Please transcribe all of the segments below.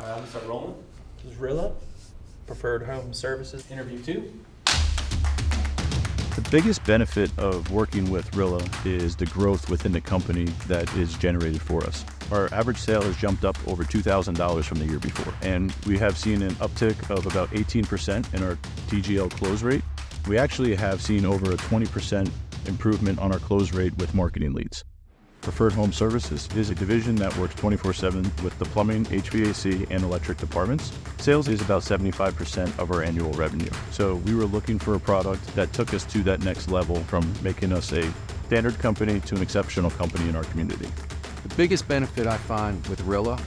I'm gonna start rolling. This is Rilla, Preferred Home Services. Interview 2. The biggest benefit of working with Rilla is the growth within the company that is generated for us. Our average sale has jumped up over $2,000 from the year before, and we have seen an uptick of about 18% in our TGL close rate. We actually have seen over a 20% improvement on our close rate with marketing leads. Preferred Home Services is a division that works 24/7 with the plumbing, HVAC, and electric departments. Sales is about 75% of our annual revenue. So we were looking for a product that took us to that next level from making us a standard company to an exceptional company in our community. The biggest benefit I find with Rilla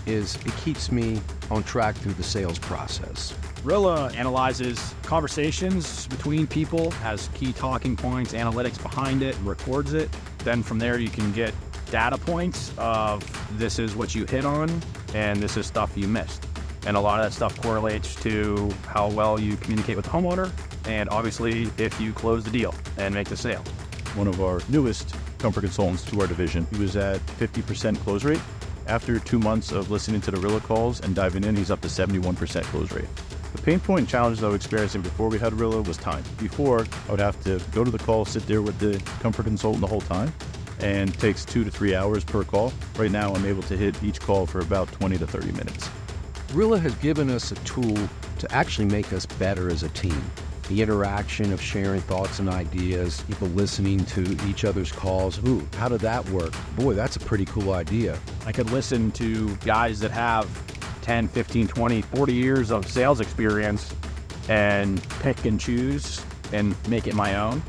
is it keeps me on track through the sales process. Rilla analyzes conversations between people, has key talking points, analytics behind it, records it. Then from there you can get data points of this is what you hit on and this is stuff you missed. And a lot of that stuff correlates to how well you communicate with the homeowner and obviously if you close the deal and make the sale. One of our newest comfort consultants to our division, he was at 50% close rate. After 2 months of listening to the Rilla calls and diving in, he's up to 71% close rate. The pain point and challenge that I was experiencing before we had Rilla was time. Before, I would have to go to the call, sit there with the comfort consultant the whole time, and it takes 2 to 3 hours per call. Right now, I'm able to hit each call for about 20 to 30 minutes. Rilla has given us a tool to actually make us better as a team. The interaction of sharing thoughts and ideas, people listening to each other's calls. Ooh, how did that work? Boy, that's a pretty cool idea. I could listen to guys that have 10, 15, 20, 40 years of sales experience and pick and choose and make it my own.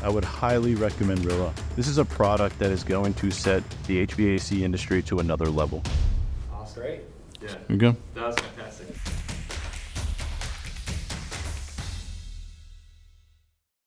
I would highly recommend Rilla. This is a product that is going to set the HVAC industry to another level. Awesome. Great. Yeah. There you go. That was fantastic.